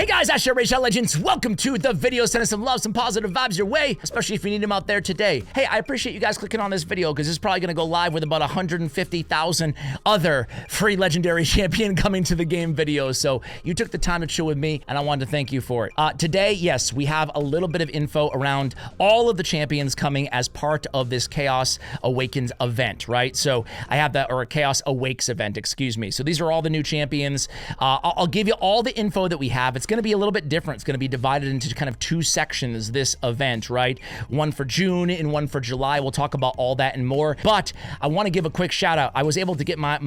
guys, Ash Rachel Legends. Welcome to the video. Send us some love, some positive vibes your way, especially if you need them out there today. Hey, I appreciate you guys clicking on this video because it's probably going to go live with about 150,000 other free legendary champion coming to the game videos. So you took the time to chill with me, and I wanted to thank you for it. Today, yes, we have a little bit of info around all of the champions coming as part of this Chaos Awakens event, right? So I have that, or a Chaos Awakes event, excuse me. So these are all the new champions. I'll give you all the info that we have. It's going to be a little bit different. It's going to be divided into kind of two sections, this event, right? One for June and one for July. We'll talk about all that and more. But I want to give a quick shout out. I was able to get my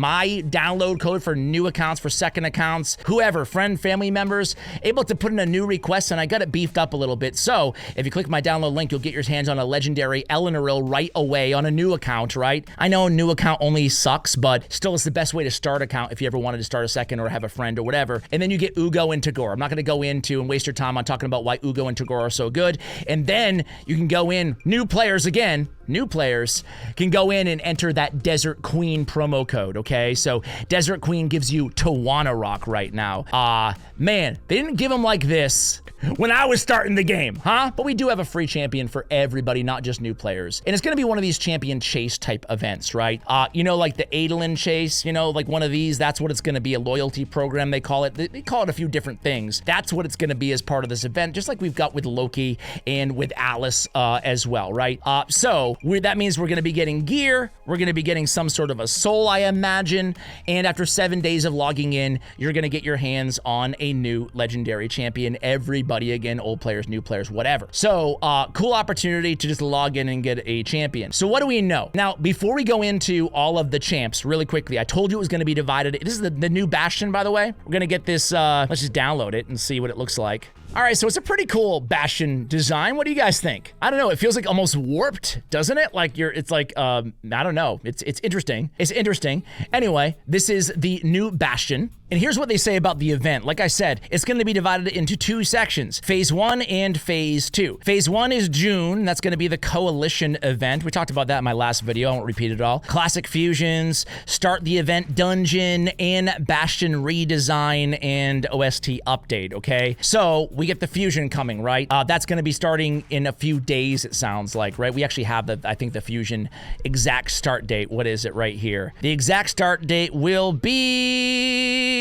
download code for new accounts, for second accounts, whoever, friend, family members, able to put in a new request, and I got it beefed up a little bit. So if you click my download link, you'll get your hands on a legendary Eleanor right away on a new account, right? I know a new account only sucks, but still it's the best way to start account if you ever wanted to start a second or have a friend or whatever. And then you get Ugo and Tagore. I'm not going to go into and waste your time on talking about why Ugo and Tagore are so good. And then you can go in, new players again, new players can go in and enter that Desert Queen promo code, okay? So Desert Queen gives you Tawana Rock right now. Man, they didn't give them like this when I was starting the game, huh? But we do have a free champion for everybody, not just new players. And it's gonna be one of these champion chase type events, right? You know, like the Adolin chase, you know, like one of these, that's what it's gonna be, a loyalty program, they call it. They call it a few different things. That's what it's gonna be as part of this event, just like we've got with Loki and with Alice as well, right? So that means we're gonna be getting gear, we're gonna be getting some sort of a soul, I imagine, and after 7 days of logging in, you're gonna get your hands on a new legendary champion. Everybody, again, old players, new players, whatever. So, cool opportunity to just log in and get a champion. So what do we know? Now, before we go into all of the champs, really quickly, I told you it was gonna be divided. This is the new Bastion, by the way. We're gonna get this, let's just download it and see what it looks like. All right, so it's a pretty cool Bastion design. What do you guys think? I don't know, it feels like almost warped, doesn't it? Like it's like, I don't know. It's interesting. It's interesting. Anyway, this is the new Bastion. And here's what they say about the event. Like I said, it's going to be divided into two sections, Phase 1 and Phase 2. Phase 1 is June. That's going to be the Coalition event. We talked about that in my last video. I won't repeat it all. Classic fusions, start the event dungeon, and Bastion redesign and OST update, okay? So we get the fusion coming, right? That's going to be starting in a few days, it sounds like, right? We actually have I think the fusion exact start date. What is it right here? The exact start date will be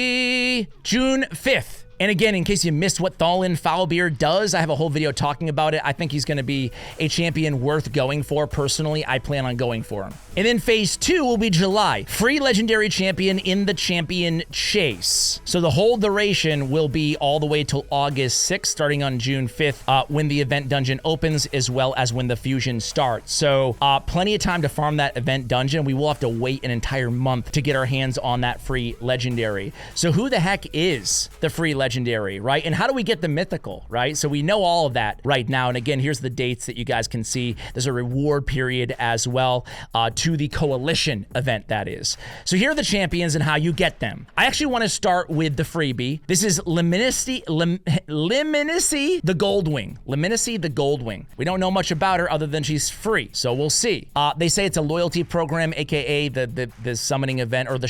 June 5th. And again, in case you missed what Thalin Foulbeard does, I have a whole video talking about it. I think he's going to be a champion worth going for. Personally, I plan on going for him. And then Phase 2 will be July. Free legendary champion in the champion chase. So the whole duration will be all the way till August 6th, starting on June 5th, when the event dungeon opens, as well as when the fusion starts. So plenty of time to farm that event dungeon. We will have to wait an entire month to get our hands on that free legendary. So who the heck is the free legendary, right? And how do we get the mythical, right? So we know all of that right now. And again, here's the dates that you guys can see. There's a reward period as well to the Coalition event, that is. So here are the champions and how you get them. I actually want to start with the freebie. This is Liminisi the Gold-Wing. Liminisi the Gold-Wing. We don't know much about her other than she's free, so we'll see. They say it's a loyalty program, aka the summoning event, or the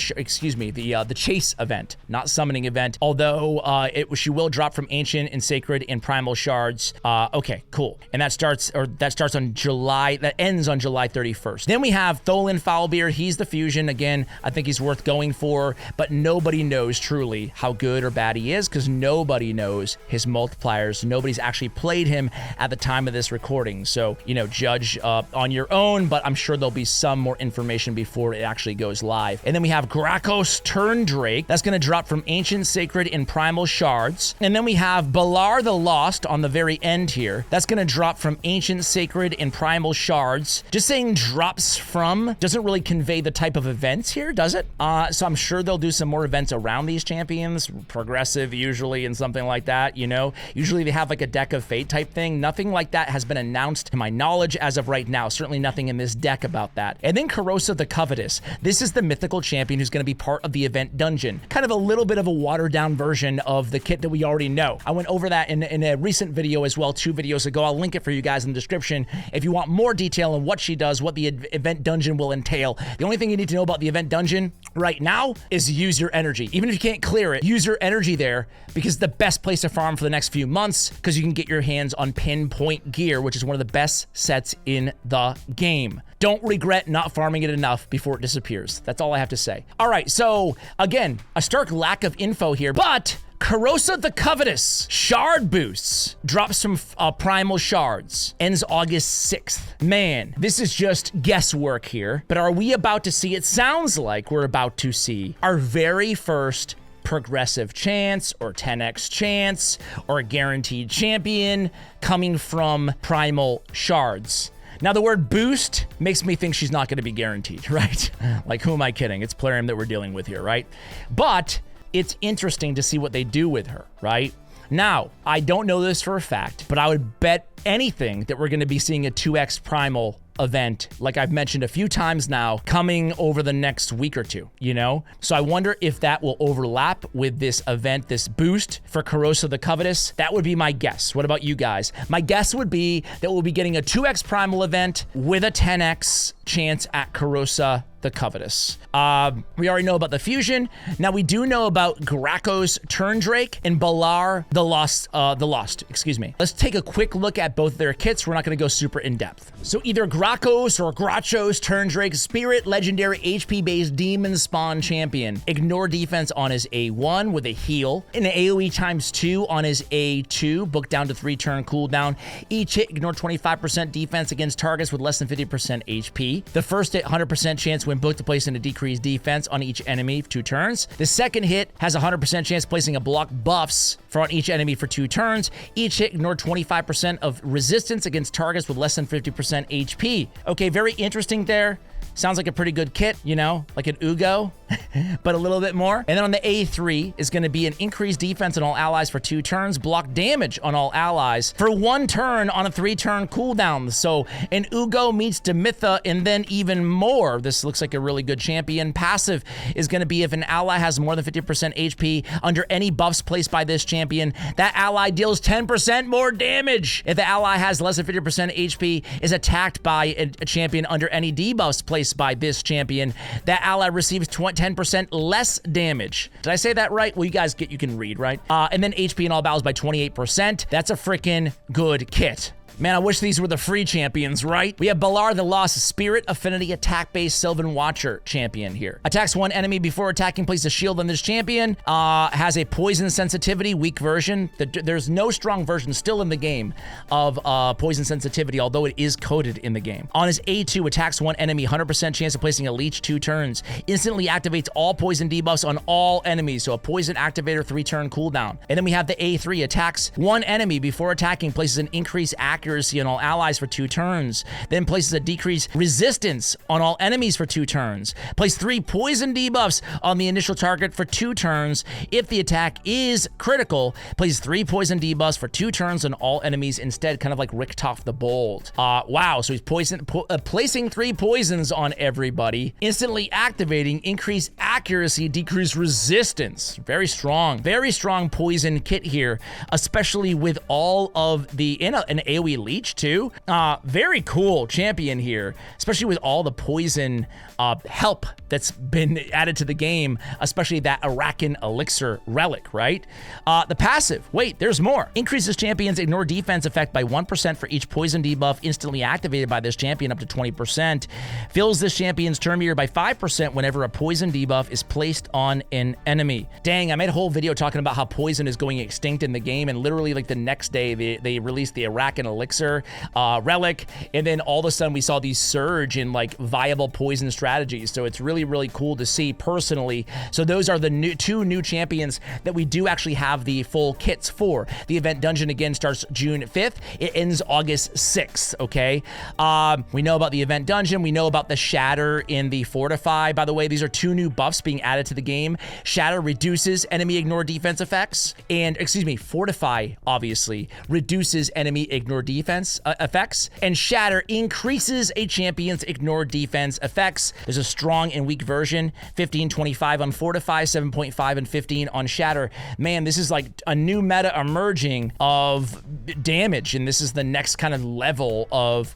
chase event, not summoning event. Although she will drop from Ancient and Sacred and Primal Shards. Okay, cool. And that starts on July, that ends on July 31st. Then we have Thalin Foulbeard. He's the fusion. Again, I think he's worth going for, but nobody knows truly how good or bad he is because nobody knows his multipliers. Nobody's actually played him at the time of this recording. So, you know, judge on your own, but I'm sure there'll be some more information before it actually goes live. And then we have Grakos Turndrake. That's going to drop from Ancient, Sacred, and Primal Shards. And then we have Balar the Lost on the very end here. That's going to drop from Ancient, Sacred, and Primal Shards. Just saying drops from doesn't really convey the type of events here, does it? So I'm sure they'll do some more events around these champions, progressive usually, and something like that, you know? Usually they have like a deck of fate type thing. Nothing like that has been announced to my knowledge as of right now. Certainly nothing in this deck about that. And then Kurosa the Covetous. This is the mythical champion who's going to be part of the event dungeon. Kind of a little bit of a watered down version of the kit that we already know. I went over that in a recent video as well, 2 videos ago. I'll link it for you guys in the description if you want more detail on what she does, what the event dungeon will entail. The only thing you need to know about the event dungeon, right now is use your energy. Even if you can't clear it, use your energy there because it's the best place to farm for the next few months because you can get your hands on pinpoint gear, which is one of the best sets in the game. Don't regret not farming it enough before it disappears. That's all I have to say. All right, so again, a stark lack of info here, but Kurosa the Covetous shard boosts, drops some primal shards, ends August 6th. Man, this is just guesswork here, but are we about to see, it sounds like we're about to see our very first progressive chance or 10x chance or a guaranteed champion coming from primal shards. Now, the word boost makes me think she's not going to be guaranteed, right? Like, who am I kidding? It's Plarium that we're dealing with here, right? But it's interesting to see what they do with her, right? Now, I don't know this for a fact, but I would bet anything that we're going to be seeing a 2x primal event, like I've mentioned a few times now, coming over the next week or two, you know? So I wonder if that will overlap with this event, this boost for Kurosa the Covetous. That would be my guess. What about you guys? My guess would be that we'll be getting a 2x primal event with a 10x chance at Kurosa the Covetous. We already know about the fusion. Now we do know about Graco's Turndrake and Balar the Lost, excuse me. Let's take a quick look at both their kits. We're not gonna go super in depth. So either Graco's or Gracho's Turndrake, Spirit Legendary HP-based Demon Spawn Champion. Ignore defense on his A1 with a heal. An AoE ×2 on his A2, book down to 3 turn cooldown. Each hit ignore 25% defense against targets with less than 50% HP. The first hit, 100% chance when booked to place in a decreased defense on each enemy for 2 turns. The second hit has a 100% chance placing a block buffs for on each enemy for 2 turns. Each hit ignore 25% of resistance against targets with less than 50% HP. Okay, very interesting there. Sounds like a pretty good kit, you know, like an Ugo, but a little bit more. And then on the A3 is going to be an increased defense on all allies for 2 turns, block damage on all allies for 1 turn on a 3-turn cooldown. So an Ugo meets Demitha and then even more. This looks like a really good champion. Passive is going to be if an ally has more than 50% HP under any buffs placed by this champion, that ally deals 10% more damage. If the ally has less than 50% HP, is attacked by a champion under any debuffs placed by this champion, that ally receives 10% less damage. Did I say that right? Well, you can read, right? And then HP in all battles by 28%. That's a freaking good kit. Man, I wish these were the free champions, right? We have Balar the Lost, Spirit Affinity Attack-based Sylvan Watcher champion here. Attacks 1 enemy before attacking, places a shield on this champion. Has a poison sensitivity, weak version. There's no strong version still in the game of poison sensitivity, although it is coded in the game. On his A2, attacks 1 enemy, 100% chance of placing a leech 2 turns. Instantly activates all poison debuffs on all enemies, so a poison activator 3-turn cooldown. And then we have the A3, attacks 1 enemy before attacking, places an increased accuracy on all allies for 2 turns, then places a decreased resistance on all enemies for 2 turns. Place 3 poison debuffs on the initial target for 2 turns. If the attack is critical, place 3 poison debuffs for 2 turns on all enemies instead, kind of like Richtof the Bold. Wow, so he's placing 3 poisons on everybody, instantly activating increased accuracy, decreased resistance. Very strong poison kit here, especially with all of the, an AoE leech too. Very cool champion here, especially with all the poison help that's been added to the game, especially that Arakan Elixir relic, right? The passive, wait, there's more. Increases champions ignore defense effect by 1% for each poison debuff instantly activated by this champion up to 20%. Fills this champion's turn meter by 5% whenever a poison debuff is placed on an enemy. Dang, I made a whole video talking about how poison is going extinct in the game, and literally like the next day they released the Arakan Elixir relic, and then all of a sudden we saw these surge in like viable poison strategies. So it's really cool to see personally. So those are the 2 new champions that we do actually have the full kits for. The event dungeon again starts June 5th. It ends August 6th, okay? We know about the event dungeon. We know about the Shatter in the Fortify. By the way, these are 2 new buffs being added to the game. Shatter reduces enemy ignore defense effects, and Fortify obviously reduces enemy ignore defense effects, and Shatter increases a champion's ignore defense effects There's a strong and weak version, 15-25 on Fortify, 7.5 and 15 on Shatter. Man, this is like a new meta emerging of damage, and this is the next kind of level of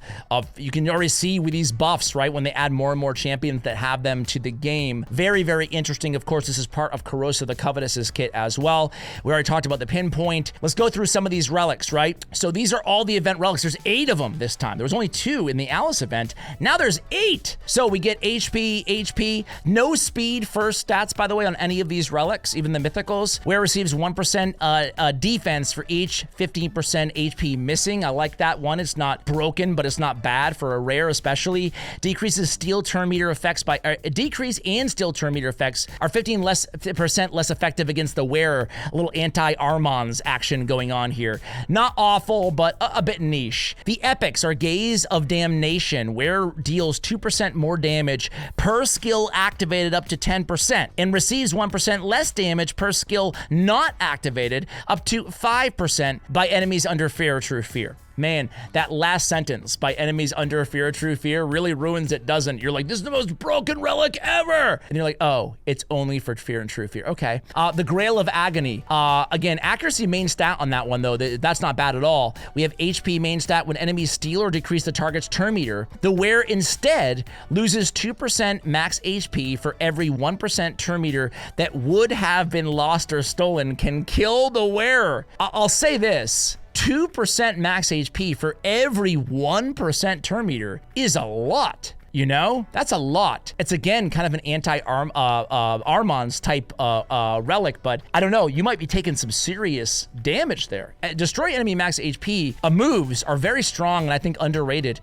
you can already see with these buffs, right, when they add more and more champions that have them to the game. Very, very interesting. Of course, this is part of Kurosa the Covetous's kit as well. We already talked about the pinpoint. Let's go through some of these relics, right? So these are all the event relics. There's 8 of them this time. There was only 2 in the Alice event. Now there's 8. So we get HP, no speed first stats, by the way, on any of these relics, even the mythicals, where receives 1% defense for each 15% HP missing. I like that one. It's not broken, but it's not bad for a rare, especially. Decreases steel turn meter effects by decrease and steel turn meter effects are 15% less effective against the wearer. A little anti-Armons action going on here. Not awful, but a bit niche. The epics are Gaze of Damnation, where deals 2% more damage per skill activated up to 10% and receives 1% less damage per skill not activated up to 5% by enemies under Fear or True Fear. Man, that last sentence, by enemies under Fear or True Fear, really ruins it, doesn't it? You're like, this is the most broken relic ever! And you're like, oh, it's only for Fear and True Fear. Okay. The Grail of Agony. Again, accuracy main stat on that one, though. That's not bad at all. We have HP main stat when enemies steal or decrease the target's turn meter. The wearer instead loses 2% max HP for every 1% turn meter that would have been lost or stolen. Can kill the wearer. I'll say this. 2% max HP for every 1% turn meter is a lot. You know, that's a lot. It's again kind of an anti-Armons type relic, but I don't know. You might be taking some serious damage there. Destroy enemy max HP moves are very strong and I think underrated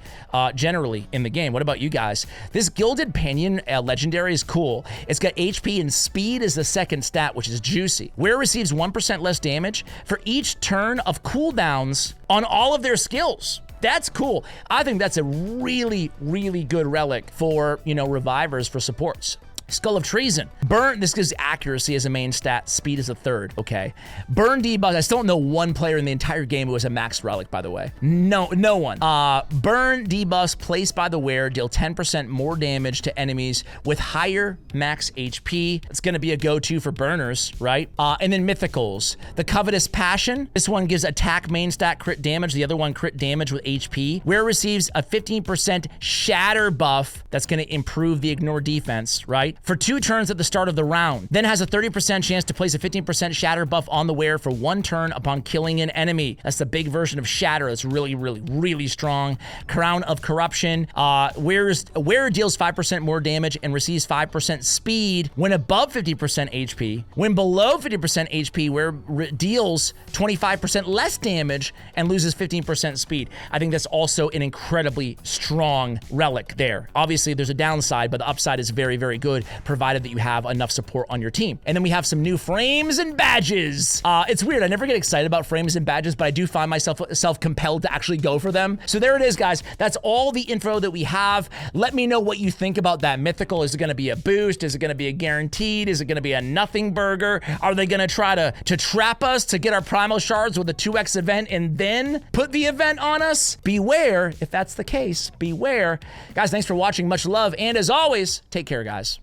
generally in the game. What about you guys? This Gilded Pinion legendary is cool. It's got HP and speed as the second stat, which is juicy. Where receives 1% less damage for each turn of cooldowns on all of their skills. That's cool. I think that's a really, really good relic for, you know, revivers, for supports. Skull of Treason. Burn, this gives accuracy as a main stat, speed as a third, okay. Burn debuff, I still don't know one player in the entire game who was a max relic, by the way. No one. Burn debuffs placed by the wearer deal 10% more damage to enemies with higher max HP. It's gonna be a go-to for burners, right? And then mythicals. The Covetous Passion. This one gives attack main stat crit damage, the other one crit damage with HP. Wearer receives a 15% shatter buff that's gonna improve the ignore defense, right? For 2 turns at the start of the round. Then has a 30% chance to place a 15% shatter buff on the wearer for 1 turn upon killing an enemy. That's the big version of shatter. That's really, really, really strong. Crown of Corruption. Wearer deals 5% more damage and receives 5% speed when above 50% HP. When below 50% HP, wearer deals 25% less damage and loses 15% speed. I think that's also an incredibly strong relic there. Obviously, there's a downside, but the upside is very, very good, provided that you have enough support on your team. And then we have some new frames and badges. It's weird, I never get excited about frames and badges, but I do find myself self-compelled to actually go for them. So there it is, guys. That's all the info that we have. Let me know what you think about that mythical. Is it gonna be a boost? Is it gonna be a guaranteed? Is it gonna be a nothing burger? Are they gonna try to trap us to get our primal shards with a 2x event and then put the event on us? Beware, if that's the case, beware. Guys, thanks for watching, much love, and as always, take care, guys.